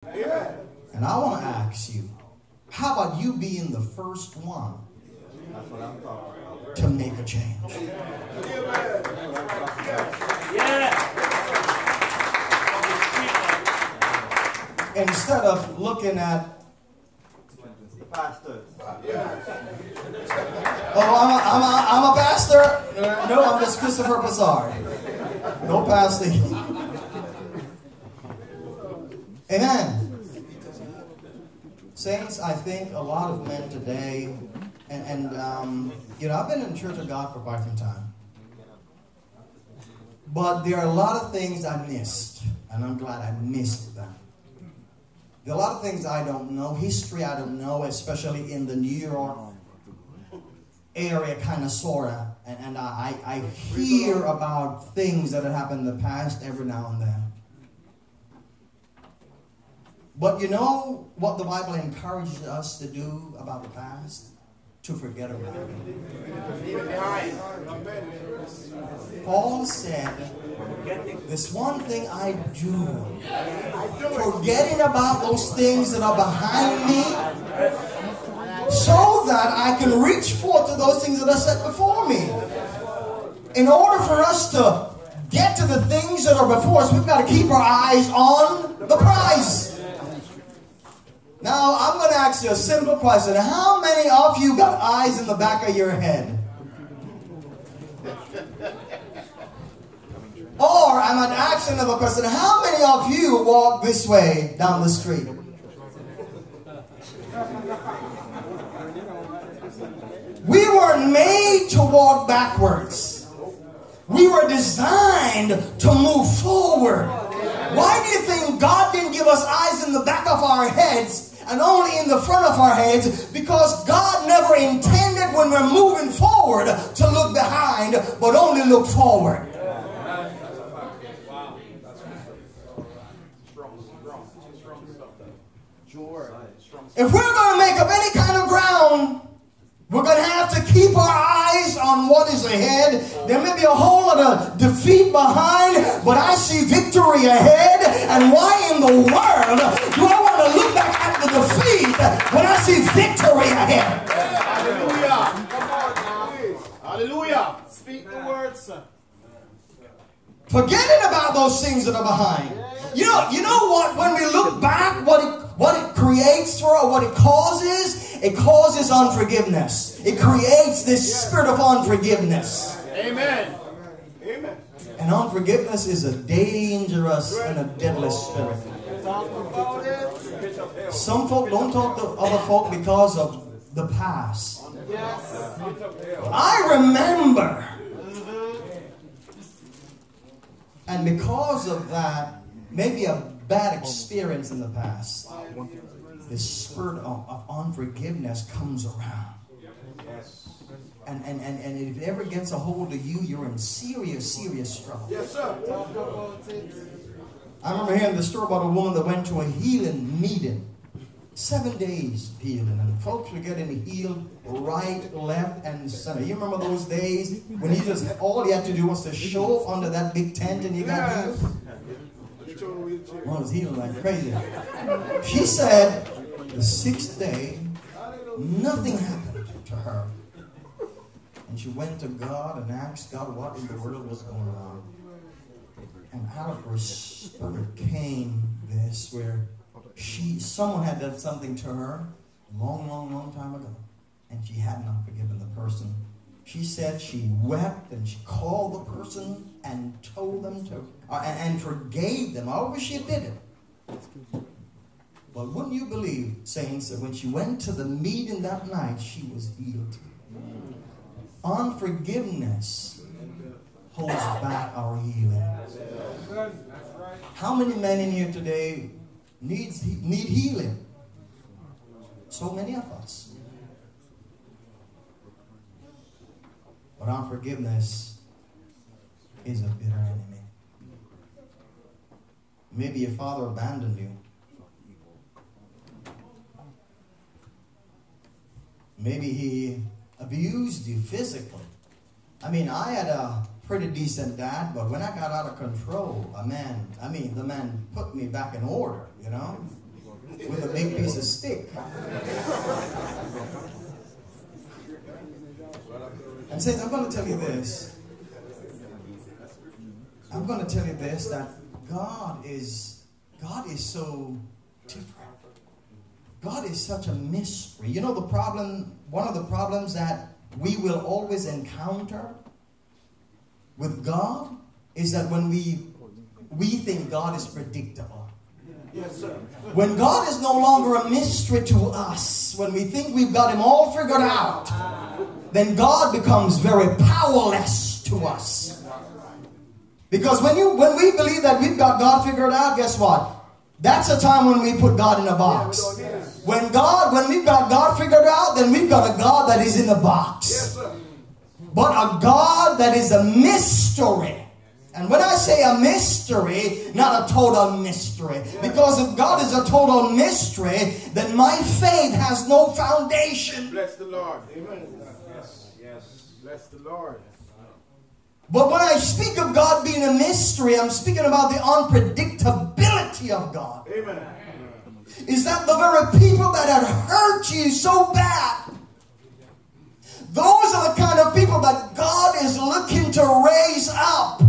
And I want to ask you, how about you being the first one to make a change? Instead of looking at pastors. Oh, I'm a pastor. No, I'm just Christopher Parsad. No pastor. Amen. Saints, I think a lot of men today, and I've been in the Church of God for quite some time. But there are a lot of things I missed, and I'm glad I missed them. There are a lot of things I don't know, history I don't know, especially in the New York area, kind of, sort of. And I hear about things that have happened in the past every now and then. But you know what the Bible encourages us to do about the past? To forget about it. Paul said, "This one thing I do, forgetting about those things that are behind me, so that I can reach forth to those things that are set before me." In order for us to get to the things that are before us, we've got to keep our eyes on the prize. Now, I'm going to ask you a simple question. How many of you got eyes in the back of your head? Or, I'm going to ask you another question. How many of you walk this way down the street? We weren't made to walk backwards. We were designed to move forward. Why do you think God didn't give us eyes in the back of our heads and only in the front of our heads? Because God never intended when we're moving forward to look behind, but only look forward. If we're going to make up any kind of ground, we're going to have to keep our eyes on what is ahead. There may be a whole lot of defeat behind, but I see victory ahead. And why in the world do I want to look back at the defeat when I see victory ahead? Hallelujah. Come on now. Hallelujah. Speak the words, sir. Forgetting about those things that are behind. You know what? When we look back, what it creates for us, what it causes unforgiveness. It creates this spirit of unforgiveness. Amen. Amen. And unforgiveness is a dangerous and a deadly spirit. Some folk don't talk to other folk because of the past. I remember. And because of that, maybe a bad experience in the past, this spirit of unforgiveness comes around. And if it ever gets a hold of you, you're in serious trouble. Yes, sir. I remember hearing the story about a woman that went to a healing meeting. 7 days healing, and folks were getting healed right, left, and center. You remember those days when all you had to do was to show up under that big tent and you got healed? One was healing like crazy. She said the 6th day, nothing happened to her. And she went to God and asked God what in the world was going on. And out of her spirit came this, where someone had done something to her long time ago, and she had not forgiven the person. She said she wept and she called the person and told them to, and forgave them, however she did it. But wouldn't you believe, saints, that when she went to the meeting that night, she was healed? Unforgiveness holds back our healing. How many men in here today need healing? So many of us. But unforgiveness is a bitter enemy. Maybe your father abandoned you. Maybe he abused you physically. I mean, I had a pretty decent dad, but when I got out of control, the man put me back in order, you know. And saints, I'm going to tell you this. I'm going to tell you this, that God is so different. God is such a mystery. You know the problem, one of the problems that we will always encounter with God is that when we think God is predictable. Yes, sir. When God is no longer a mystery to us, when we think we've got him all figured out, then God becomes very powerless to us. Because when we believe that we've got God figured out, guess what? That's a time when we put God in a box. When we've got God figured out, then we've got a God that is in a box. Yes, sir. But a God that is a mystery. And when I say a mystery, not a total mystery. Because if God is a total mystery, then my faith has no foundation. Bless the Lord. Amen. Yes, yes. Bless the Lord. But when I speak of God being a mystery, I'm speaking about the unpredictability of God. Amen. Is that the very people that had hurt you so bad, those are the kind of people that God is looking to raise up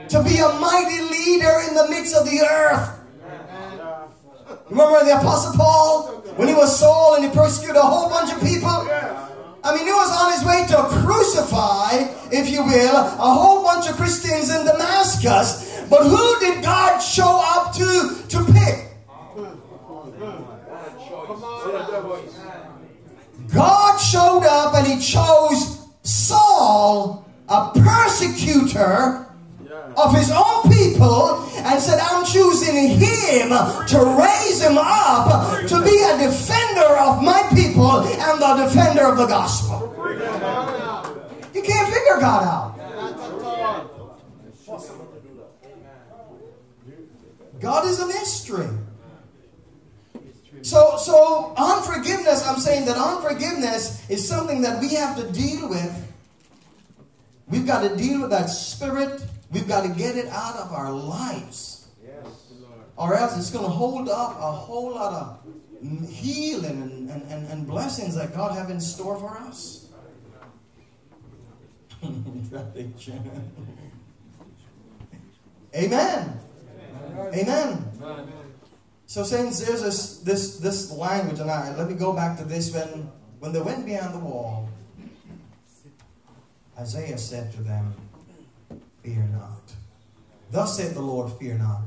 to be a mighty leader in the midst of the earth. Remember the Apostle Paul when he was Saul and he persecuted a whole bunch of people? I mean, he was on his way to crucify, if you will, a whole bunch of Christians in Damascus. But who did God show up to pick? God showed up and he chose Saul, a persecutor of his own people, and said, I'm choosing him to raise him up to be a defender of my people and the defender of the gospel. You can't figure God out. God is a mystery. So unforgiveness, I'm saying that unforgiveness is something that we have to deal with. We've got to deal with that spirit. We've got to get it out of our lives. Yes, or else it's going to hold up a whole lot of healing and blessings that God have in store for us. Amen. Amen. So saints, there's this language, and let me go back to this. When they went beyond the wall, Isaiah said to them, fear not. Thus said the Lord, fear not.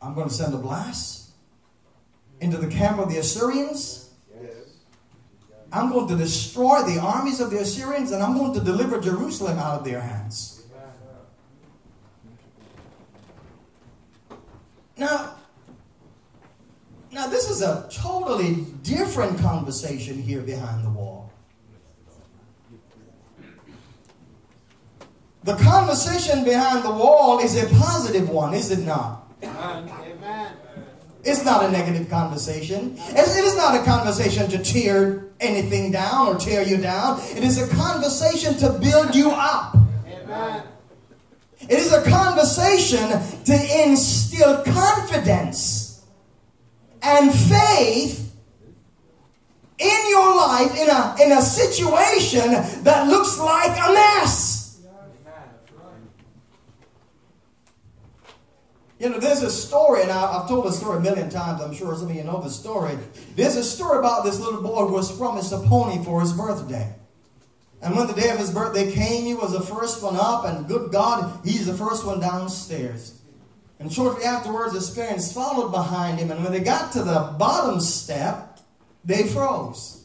I'm going to send a blast into the camp of the Assyrians. I'm going to destroy the armies of the Assyrians, and I'm going to deliver Jerusalem out of their hands. Now this is a totally different conversation here behind the wall. The conversation behind the wall is a positive one, is it not? Amen. It's not a negative conversation. It is not a conversation to tear anything down or tear you down. It is a conversation to build you up. Amen. It is a conversation to instill confidence and faith in your life in a situation that looks like a mess. You know, there's a story, and I've told the story a million times. I'm sure some of you know the story. There's a story about this little boy who was promised a pony for his birthday. And when the day of his birthday came, he was the first one up, and good God, he's the first one downstairs. And shortly afterwards, his parents followed behind him, and when they got to the bottom step, they froze.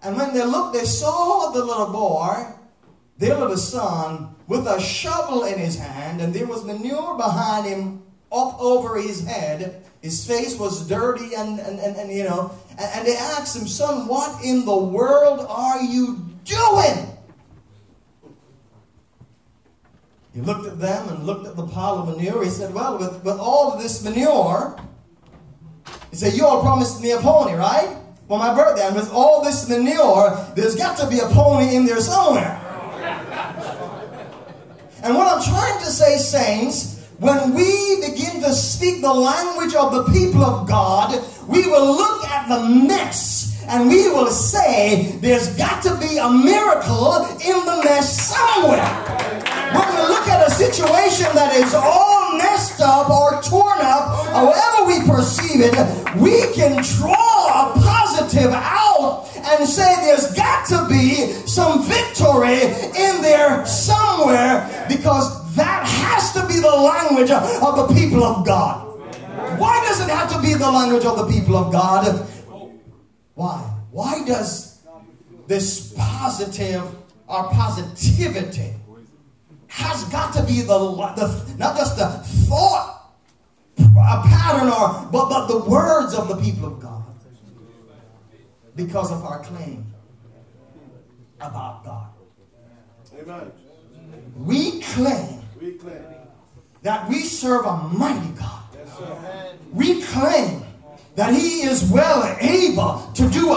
And when they looked, they saw the little boy, their little son, with a shovel in his hand, and there was manure behind him up over his head. His face was dirty, and you know, and they asked him, son, what in the world are you doing? He looked at them and looked at the pile of manure. He said, well, with all of this manure, he said, you all promised me a pony, right? For my birthday. And with all this manure, there's got to be a pony in there somewhere. And what I'm trying to say, saints, when we begin to speak the language of the people of God, we will look at the mess and we will say, there's got to be a miracle in the mess somewhere. When we look at a situation that is all messed up or torn up, however we perceive it, we can draw a positive out and say there's got to be some victory in there somewhere, because that has to be the language of the people of God. Why does it have to be the language of the people of God? Why? Why does this positive or positivity has got to be the not just the thought pattern but the words of the people of God? Because of our claim about God. Amen. We claim that we serve a mighty God. We claim that He is well able to do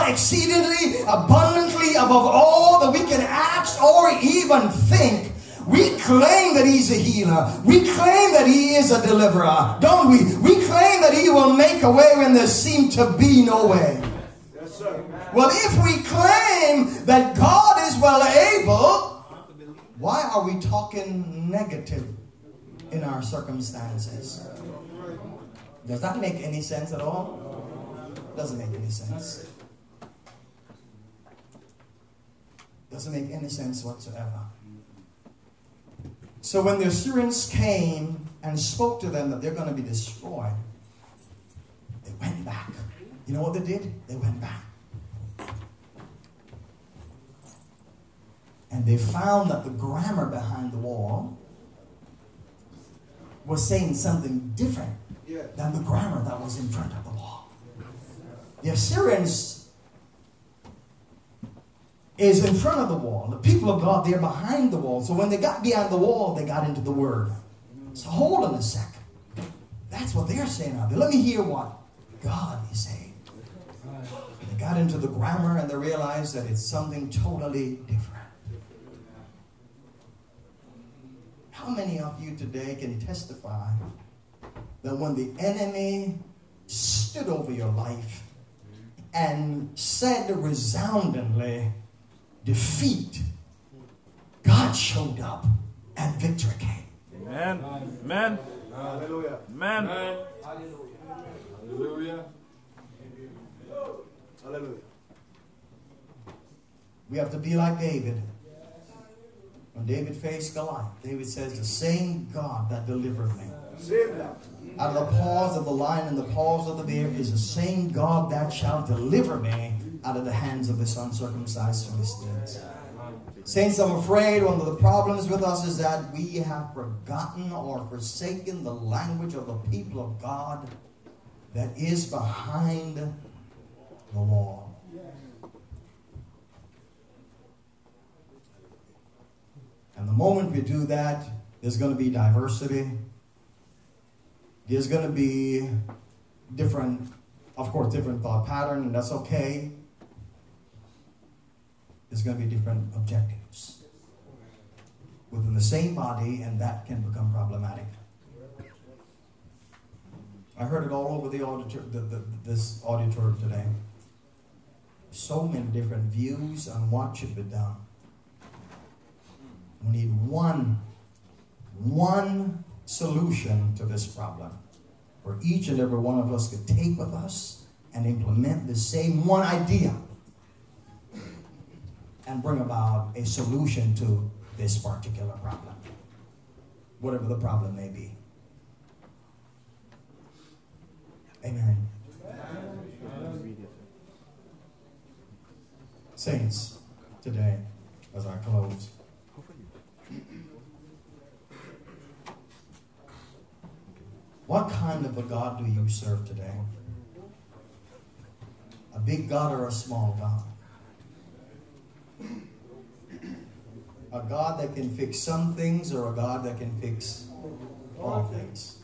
exceedingly abundantly above all that we can ask or even think. We claim that He's a healer. We claim that He is a deliverer, don't we? We claim that He will make a way when there seems to be no way. Yes, sir. Well, if we claim that God is well able, why are we talking negative in our circumstances? Does that make any sense at all? Doesn't make any sense. Doesn't make any sense whatsoever. So when the Assyrians came and spoke to them that they're going to be destroyed, they went back. You know what they did? They went back. And they found that the grammar behind the wall was saying something different than the grammar that was in front of the wall. The Assyrians is in front of the wall. The people of God, they're behind the wall. So when they got behind the wall, they got into the word. So hold on a second. That's what they're saying out there. Let me hear what God is saying. They got into the grammar and they realized that it's something totally different. How many of you today can testify that when the enemy stood over your life and said resoundingly, defeat, God showed up and victory came? Amen. Amen. Hallelujah. Amen. Hallelujah. Hallelujah. We have to be like David. When David faced Goliath, David says, the same God that delivered me out of the paws of the lion and the paws of the bear is the same God that shall deliver me out of the hands of this uncircumcised Philistines. Saints, I'm afraid one of the problems with us is that we have forgotten or forsaken the language of the people of God that is behind the wall. And the moment we do that, there's going to be diversity. There's going to be different, of course, different thought pattern, and that's okay. There's going to be different objectives within the same body, and that can become problematic. I heard it all over this auditorium today. So many different views on what should be done. We need one solution to this problem, where each and every one of us could take with us and implement the same one idea and bring about a solution to this particular problem, whatever the problem may be. Amen. Saints, today, as I close, what kind of a God do you serve today? A big God or a small God? A God that can fix some things or a God that can fix all things?